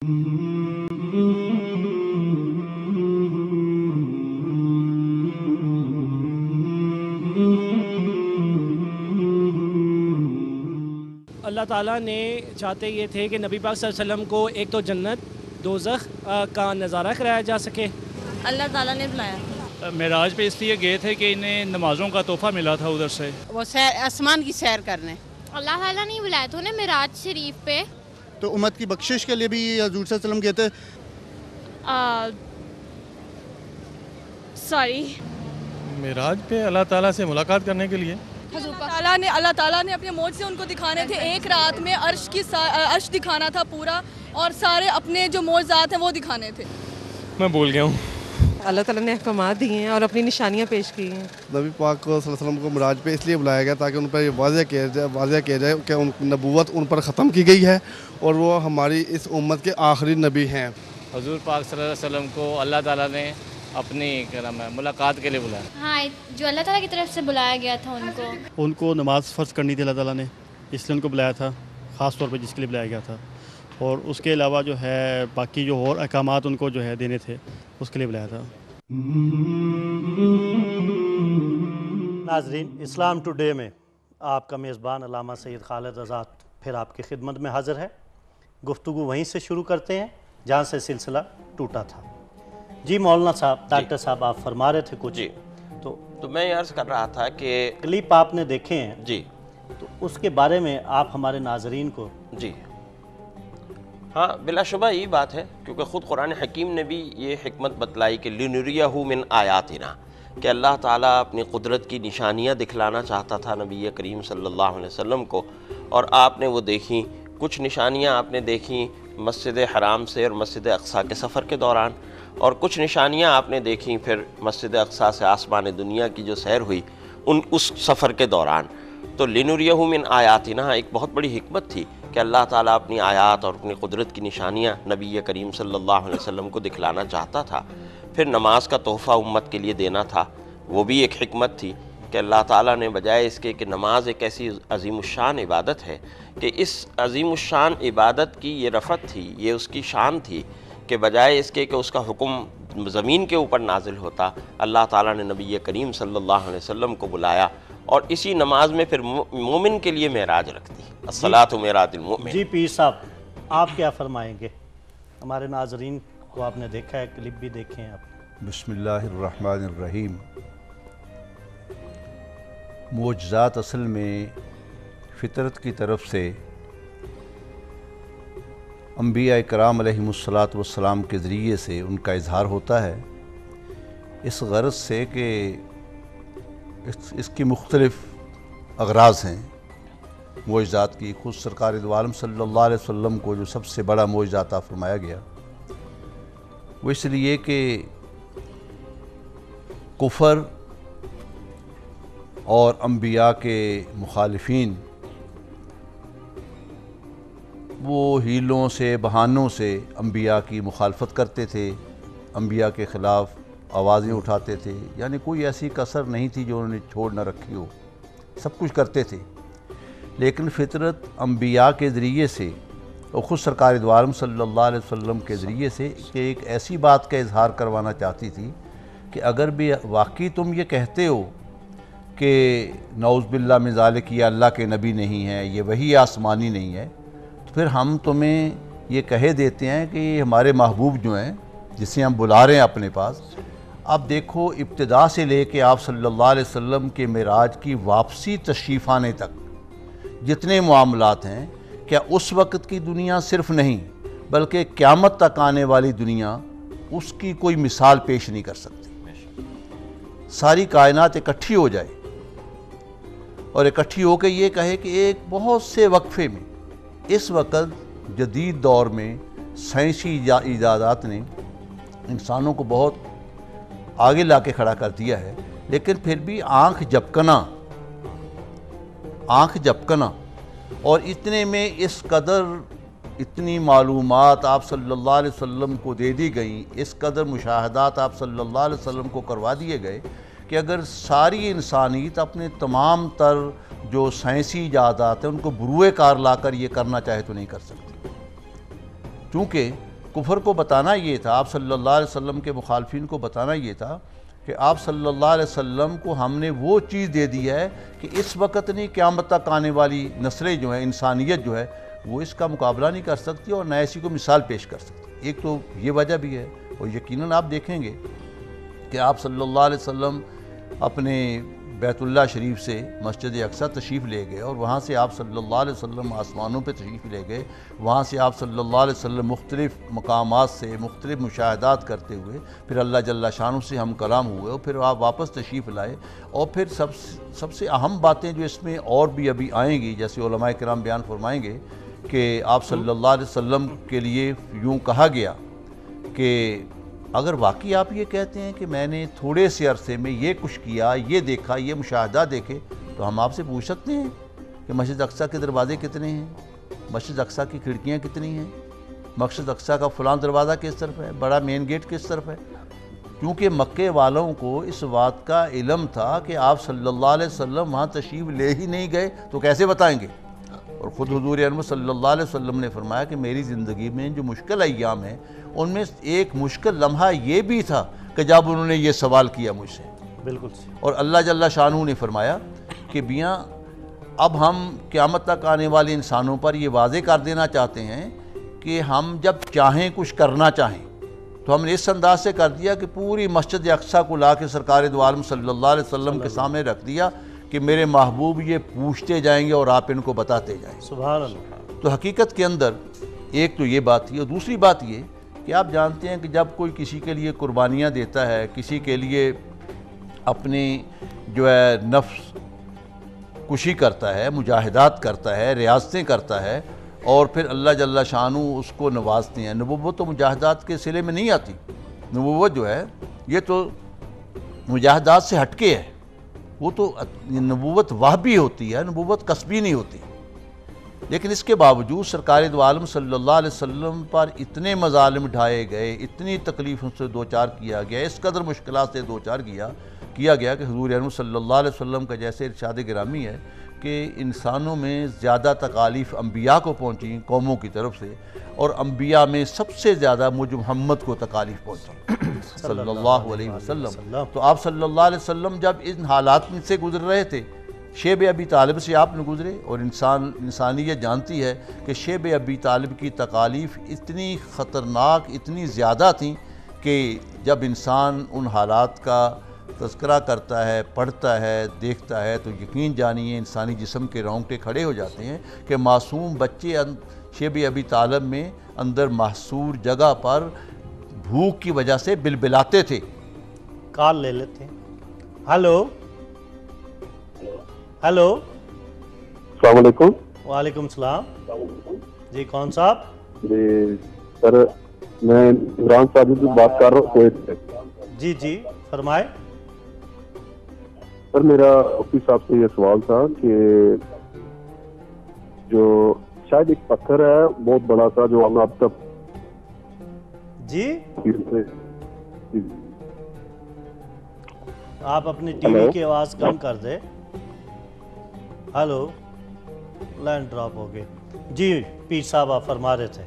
اللہ تعالیٰ نے چاہتے یہ تھے کہ نبی پاک صلی اللہ علیہ وسلم کو ایک تو جنت دوزخ کا نظارہ کرایا جا سکے. اللہ تعالیٰ نے بلایا. معراج پہ اس لیے گئے تھے کہ انہیں نمازوں کا تحفہ ملا تھا ادھر سے. وہ سیر آسمان کی سیر کرنے. اللہ تعالیٰ نے بلایا تھا انہیں معراج شریف پہ. تو امت کی بخشش کے لیے بھی حضور صلی اللہ علیہ وسلم گئے تھے. معراج پہ اللہ تعالیٰ سے ملاقات کرنے کے لیے. اللہ تعالیٰ نے اپنے معجزے ان کو دکھانے تھے. ایک رات میں عرش دکھانا تھا پورا، اور سارے اپنے جو معجزات ہیں وہ دکھانے تھے. میں بول گیا ہوں. اللہ تعالیٰ نے احکامات دیے ہیں اور اپنی نشانیاں پیش کی ہیں. نبی پاک صلی اللہ علیہ وسلم کو معراج پہ اس لیے بلایا گیا تاکہ ان پر یہ واضح کیا جائے کہ نبوت ان پر ختم کی گئی ہے اور وہ ہماری اس امت کے آخری نبی ہیں. حضور پاک صلی اللہ علیہ وسلم کو اللہ تعالیٰ نے اپنی ملاقات کے لیے بلایا. ہاں، جو اللہ تعالیٰ کی طرف سے بلایا گیا تھا ان کو نماز فرض کرنی تھی اللہ تعالیٰ نے، اس لیے ان کو بلایا تھا خاص طور پہ جس کے لیے بلایا گیا تھا. اور اس کے علاوہ جو ہے باقی جو اور احکامات ان کو جو ہے دینے تھے اس کے لیے بلایا تھا. ناظرین، اسلام ٹوڈے میں آپ کا میزبان علامہ سید خالد آزاد پھر آپ کی خدمت میں حاضر ہے. گفتگو وہیں سے شروع کرتے ہیں جہاں سے سلسلہ ٹوٹا تھا. جی مولانا صاحب، ڈاکٹر صاحب آپ فرما رہے تھے کچھ. جی تو میں عرض کر رہا تھا کہ کلپ آپ نے دیکھے ہیں. جی تو اس کے بارے میں آپ ہمارے ناظرین کو. جی ہاں، بلا شبہ یہی بات ہے، کیونکہ خود قرآن حکیم نے بھی یہ حکمت بتلائی کہ لِنُرِيَهُ مِنْ آیَاتِنَا، کہ اللہ تعالیٰ اپنی قدرت کی نشانیاں دکھلانا چاہتا تھا نبی کریم صلی اللہ علیہ وسلم کو. اور آپ نے وہ دیکھیں، کچھ نشانیاں آپ نے دیکھیں مسجد حرام سے اور مسجد اقصیٰ کے سفر کے دوران، اور کچھ نشانیاں آپ نے دیکھیں پھر مسجد اقصیٰ سے آسمان دنیا کی جو سیر ہوئی اس سفر کے دوران. تو لِنُرِيَهُ مِنْ آیَاتِنَا ایک بہت بڑی حکمت تھی کہ اللہ تعالیٰ اپنی آیات اور اپنی قدرت کی نشانیاں نبی کریم صلی اللہ علیہ وسلم کو دکھلانا چاہتا تھا. پھر نماز کا تحفہ امت کے لیے دینا تھا، وہ بھی ایک حکمت تھی کہ اللہ تعالیٰ نے بجائے اس کے کہ نماز ایک ایسی عظیم الشان عبادت ہے کہ اس عظیم الشان عبادت کی یہ رفعت تھی، یہ اس کی شان تھی کہ بجائے اس کے کہ اس کا حکم زمین کے اوپر نازل ہوتا، اللہ تعالیٰ نے نبی کریم صلی اللہ علیہ وسلم کو بلایا اور اسی نماز میں پھر مومن کے لیے معراج رکھ دی. الصلاۃ معراج المؤمن. جی پیر صاحب، آپ کیا فرمائیں گے؟ ہمارے ناظرین کو آپ نے دیکھا ہے، کلپ بھی دیکھے ہیں آپ. بسم اللہ الرحمن الرحیم. معجزات اصل میں فطرت کی طرف سے انبیاء کرام علیہم الصلاۃ والسلام کے ذریعے سے ان کا اظہار ہوتا ہے، اس غرض سے کہ اس کی مختلف اغراض ہیں معجزات کی. خود سرکار دو عالم صلی اللہ علیہ وسلم کو جو سب سے بڑا معجزہ عطا فرمایا گیا وہ اس لیے کہ کفر اور انبیاء کے مخالفین وہ ہیلوں سے بہانوں سے انبیاء کی مخالفت کرتے تھے، انبیاء کے خلاف آوازیں اٹھاتے تھے. یعنی کوئی ایسی کسر نہیں تھی جو انہوں نے چھوڑ نہ رکھی ہو، سب کچھ کرتے تھے. لیکن فطرت انبیاء کے ذریعے سے اور خود سرکار دو عالم صلی اللہ علیہ وسلم کے ذریعے سے کہ ایک ایسی بات کا اظہار کروانا چاہتی تھی کہ اگر بھی واقعی تم یہ کہتے ہو کہ نعوذ باللہ من ذالک یہ اللہ کے نبی نہیں ہے، یہ وحی آسمانی نہیں ہے، تو پھر ہم تمہیں یہ کہہ دیتے ہیں کہ یہ ہمارے محبوب جو ہیں جسے ہم بلا رہے ہیں اپنے پاس. اب دیکھو ابتدا سے لے کے آپ صلی اللہ علیہ وسلم کے معراج کی واپسی تشریف آنے تک جتنے معاملات ہیں، کیا اس وقت کی دنیا صرف نہیں بلکہ قیامت تک آنے والی دنیا اس کی کوئی مثال پیش نہیں کر سکتی. ساری کائنات اکٹھی ہو جائے اور اکٹھی ہو کے یہ کہے کہ ایک بہت سے وقفے میں اس وقت جدید دور میں سائنسی ایجادات نے انسانوں کو بہت آگے لا کے کھڑا کر دیا ہے، لیکن پھر بھی آنکھ جھپکنا اور اتنے میں اس قدر اتنی معلومات آپ صلی اللہ علیہ وسلم کو دے دی گئیں، اس قدر مشاہدات آپ صلی اللہ علیہ وسلم کو کروا دیے گئے کہ اگر ساری انسانیت اپنے تمام تر جو سائنسی ایجادات ہیں ان کو بروئے کار لا کر یہ کرنا چاہے تو نہیں کر سکتی، چونکہ کفر کو بتانا یہ تھا، آپ صلی اللہ علیہ وسلم کے مخالفین کو بتانا یہ تھا کہ آپ صلی اللہ علیہ وسلم کو ہم نے وہ چیز دے دی ہے کہ اس وقت نہیں، قیامت تک آنے والی نسلیں جو ہیں، انسانیت جو ہے وہ اس کا مقابلہ نہیں کر سکتی اور نہ ایسی کو مثال پیش کر سکتی۔ ایک تو یہ وجہ بھی ہے، اور یقیناً آپ دیکھیں گے کہ آپ صلی اللہ علیہ وسلم اپنے بیت اللہ شریف سے مسجد اقصی تشریف لے گئے، اور وہاں سے آپ صلی اللہ علیہ وسلم آسمانوں پہ تشریف لے گئے، وہاں سے آپ صلی اللہ علیہ وسلم مختلف مقامات سے مختلف مشاہدات کرتے ہوئے پھر اللہ جل شانہ سے ہم کلام ہوئے، اور پھر آپ واپس تشریف لائے۔ اور پھر سب سے اہم باتیں جو اس میں اور بھی ابھی آئیں گی، جیسے علماء کرام بیان فرمائیں گے کہ آپ صلی اللہ علیہ وسلم کے لیے یوں کہا گیا کہ اگر واقعی آپ یہ کہتے ہیں کہ میں نے تھوڑے سے عرصے میں یہ کچھ کیا، یہ دیکھا، یہ مشاہدہ دیکھے، تو ہم آپ سے پوچھ سکتے ہیں کہ مسجد اقصی کے دروازے کتنے ہیں، مسجد اقصی کی کھڑکیاں کتنی ہیں، مسجد اقصی کا فلاں دروازہ کس طرف ہے، بڑا مین گیٹ کس طرف ہے؟ کیونکہ مکے والوں کو اس بات کا علم تھا کہ آپ صلی اللہ علیہ وسلم وہاں تشریف لے ہی نہیں گئے تو کیسے بتائیں گے؟ اور خود حضور انور صلی اللہ علیہ وسلم نے فرمایا کہ میری زندگی میں جو مشکل ایام ہیں ان میں ایک مشکل لمحہ یہ بھی تھا کہ جب انہوں نے یہ سوال کیا مجھ سے۔ بالکل۔ اور اللہ جل شانہ نے فرمایا کہ بیاں اب ہم قیامت تک آنے والے انسانوں پر یہ واضح کر دینا چاہتے ہیں کہ ہم جب چاہیں کچھ کرنا چاہیں تو ہم نے اس انداز سے کر دیا کہ پوری مسجد اقصی کو لا کے سرکار دو عالم صلی اللہ علیہ وسلم کے سامنے رکھ دیا کہ میرے محبوب یہ پوچھتے جائیں گے اور آپ ان کو بتاتے جائیں گے۔ سبحان اللہ۔ تو حقیقت کے اندر ایک تو یہ بات تھی، اور دوسری بات یہ کہ آپ جانتے ہیں کہ جب کوئی کسی کے لیے قربانیاں دیتا ہے، کسی کے لیے اپنی جو ہے نفس کشی کرتا ہے، مجاہدات کرتا ہے، ریاضتیں کرتا ہے، اور پھر اللہ جل شانہ اس کو نوازتے ہیں۔ نبوت تو مجاہدات کے سلے میں نہیں آتی، نبوت جو ہے یہ تو مجاہدات سے ہٹ کے ہے، وہ تو نبوت وہبی ہوتی ہے، نبوت کسبی نہیں ہوتی۔ لیکن اس کے باوجود سرکار دو عالم صلی اللہ علیہ وسلم پر اتنے مظالم ڈھائے گئے، اتنی تکلیفوں سے دوچار کیا گیا، اس قدر مشکلات سے دوچار کیا گیا کہ حضور انور صلی اللہ علیہ وسلم کا جیسے ارشاد گرامی ہے کہ انسانوں میں زیادہ تکالیف انبیاء کو پہنچیں قوموں کی طرف سے، اور انبیاء میں سب سے زیادہ مجھ محمد کو تکالیف پہنچی صلی اللہ علیہ وسلم۔ تو آپ صلی اللہ علیہ وسلم جب ان حالات میں سے گزر رہے تھے، شیب ابی طالب سے آپ نے گزرے، اور انسانیت جانتی ہے کہ شیب ابی طالب کی تکالیف اتنی خطرناک، اتنی زیادہ تھیں کہ جب انسان ان حالات کا تذکرہ کرتا ہے، پڑھتا ہے، دیکھتا ہے، تو یقین جانیے انسانی جسم کے رونگٹے کھڑے ہو جاتے ہیں کہ معصوم بچے شیب ابی طالب میں اندر محصور جگہ پر بھوک کی وجہ سے بلبلاتے تھے۔ کال لے لیتے ہیں۔ ہلو ہلو، السلام علیکم۔ وعلیکم السلام جی، کون صاحب؟ جی سر، میں عمران صاحب سے بات کر رہا ہوں کویت سے۔ جی جی فرمائے۔ سر میرا مفتی صاحب سے یہ سوال تھا کہ جو شاید ایک پتھر ہے بہت بڑا سا جو ہم اب تک جی آپ اپنی ٹی وی کی آواز کم کر دیں۔ ہلو، لائن ڈراپ ہو گئی۔ جی پیر صاحب آپ فرما رہے تھے۔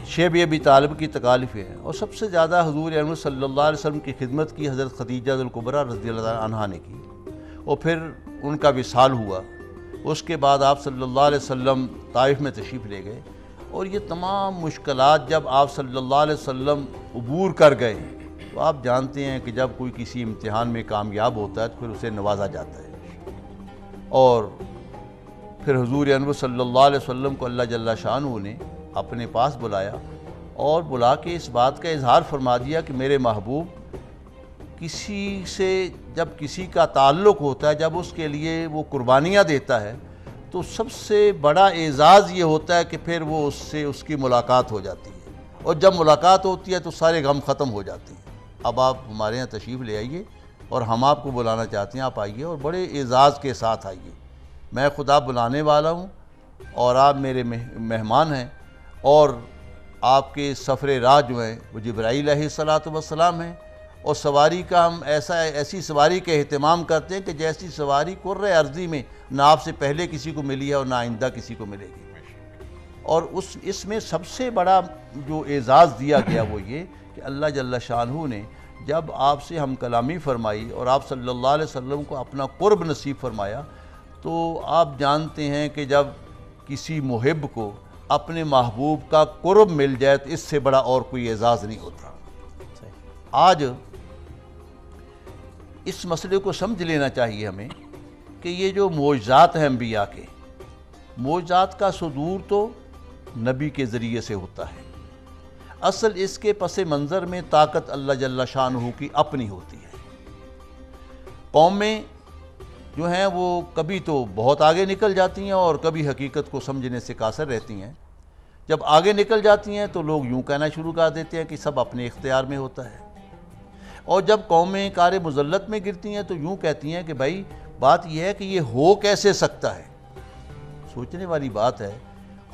شیب ابی طالب کی تکالیفیں ہیں، اور سب سے زیادہ حضور انور صلی اللہ علیہ وسلم کی خدمت کی حضرت خدیجہ الکبریٰ رضی اللہ عنہا نے کی، اور پھر ان کا وصال ہوا۔ اس کے بعد آپ صلی اللہ علیہ وسلم طائف میں تشریف لے گئے، اور یہ تمام مشکلات جب آپ صلی اللہ علیہ وسلم عبور کر گئے، تو آپ جانتے ہیں کہ جب کوئی کسی امتحان میں کامیاب ہوتا ہے تو پھر اسے نوازا جاتا ہے، اور پھر حضور انور صلی اللہ علیہ وسلم کو اللہ جل شانہ نے اپنے پاس بلایا، اور بلا کے اس بات کا اظہار فرما دیا کہ میرے محبوب کسی سے جب کسی کا تعلق ہوتا ہے، جب اس کے لیے وہ قربانیاں دیتا ہے، تو سب سے بڑا اعزاز یہ ہوتا ہے کہ پھر وہ اس سے اس کی ملاقات ہو جاتی ہے، اور جب ملاقات ہوتی ہے تو سارے غم ختم ہو جاتے ہیں۔ اب آپ ہمارے یہاں تشریف لے آئیے، اور ہم آپ کو بلانا چاہتے ہیں، آپ آئیے اور بڑے اعزاز کے ساتھ آئیے۔ میں خدا بلانے والا ہوں اور آپ میرے مہمان ہیں، اور آپ کے سفر راہ جو ہیں وہ جبرائیل علیہ السلام ہیں، اور سواری کا ہم ایسی سواری کا اہتمام کرتے ہیں کہ جیسی سواری کرۂ ارضی میں نہ آپ سے پہلے کسی کو ملی ہے اور نہ آئندہ کسی کو ملے گی، اور اس میں سب سے بڑا جو اعزاز دیا گیا وہ یہ کہ اللہ جل شانہ نے جب آپ سے ہم کلامی فرمائی اور آپ صلی اللہ علیہ وسلم کو اپنا قرب نصیب فرمایا، تو آپ جانتے ہیں کہ جب کسی محب کو اپنے محبوب کا قرب مل جائے تو اس سے بڑا اور کوئی اعزاز نہیں ہوتا۔ آج اس مسئلے کو سمجھ لینا چاہیے ہمیں کہ یہ جو معجزات ہیں انبیاء کے، معجزات کا صدور تو نبی کے ذریعے سے ہوتا ہے، اصل اس کے پس منظر میں طاقت اللہ جل شانہ کی اپنی ہوتی ہے۔ قومیں جو ہیں وہ کبھی تو بہت آگے نکل جاتی ہیں اور کبھی حقیقت کو سمجھنے سے قاصر رہتی ہیں۔ جب آگے نکل جاتی ہیں تو لوگ یوں کہنا شروع کر دیتے ہیں کہ سب اپنے اختیار میں ہوتا ہے، اور جب قومیں کار مذلت میں گرتی ہیں تو یوں کہتی ہیں کہ بھائی بات یہ ہے کہ یہ ہو کیسے سکتا ہے۔ سوچنے والی بات ہے،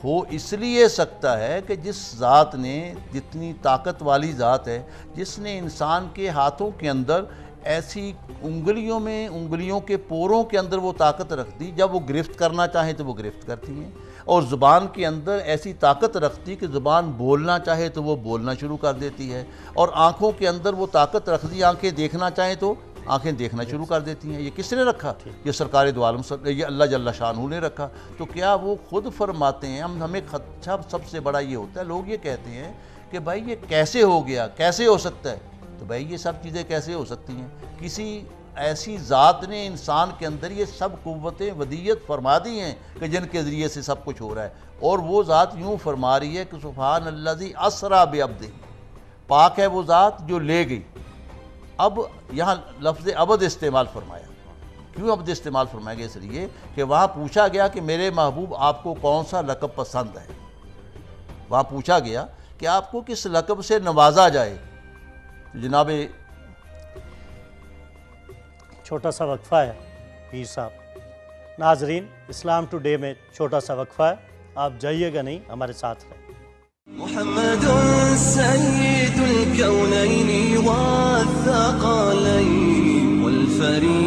ہو اس لیے سکتا ہے کہ جس ذات نے، جتنی طاقت والی ذات ہے، جس نے انسان کے ہاتھوں کے اندر ایسی انگلیوں میں، انگلیوں کے پوروں کے اندر وہ طاقت رکھ دی، جب وہ گرفت کرنا چاہیں تو وہ گرفت کرتی ہیں، اور زبان کے اندر ایسی طاقت رکھتی کہ زبان بولنا چاہے تو وہ بولنا شروع کر دیتی ہے، اور آنکھوں کے اندر وہ طاقت رکھ دی، آنکھیں دیکھنا چاہیں تو آنکھیں دیکھنا شروع کر دیتی ہیں۔ یہ کس نے رکھا؟ یہ سرکار دو عالم یہ اللہ جل شانہ نے رکھا۔ تو کیا وہ خود فرماتے ہیں، ہمیں خدشہ سب سے بڑا یہ ہوتا ہے، لوگ یہ کہتے ہیں کہ بھائی یہ کیسے ہو گیا، کیسے ہو سکتا ہے؟ تو بھائی یہ سب چیزیں کیسے ہو سکتی ہیں؟ کسی ایسی ذات نے انسان کے اندر یہ سب قوتیں ودیت فرما دی ہیں کہ جن کے ذریعے سے سب کچھ ہو رہا ہے، اور وہ ذات یوں فرما رہی ہے کہ سبحان الذی اسریٰ بعبدہ، پاک ہے وہ ذات جو لے گئی۔ اب یہاں لفظ عبد استعمال فرمایا، کیوں عبد استعمال فرمایا گیا؟ اس لیے کہ وہاں پوچھا گیا کہ میرے محبوب آپ کو کون سا لقب پسند ہے، وہاں پوچھا گیا کہ آپ کو کس لقب سے نوازا جائے۔ جناب چھوٹا سا وقفہ ہے پیر صاحب۔ ناظرین، اسلام ٹوڈے میں چھوٹا سا وقفہ ہے، آپ جائیے گا نہیں، ہمارے ساتھ رہیں۔ محمد سید الکونین والثقلین والفریق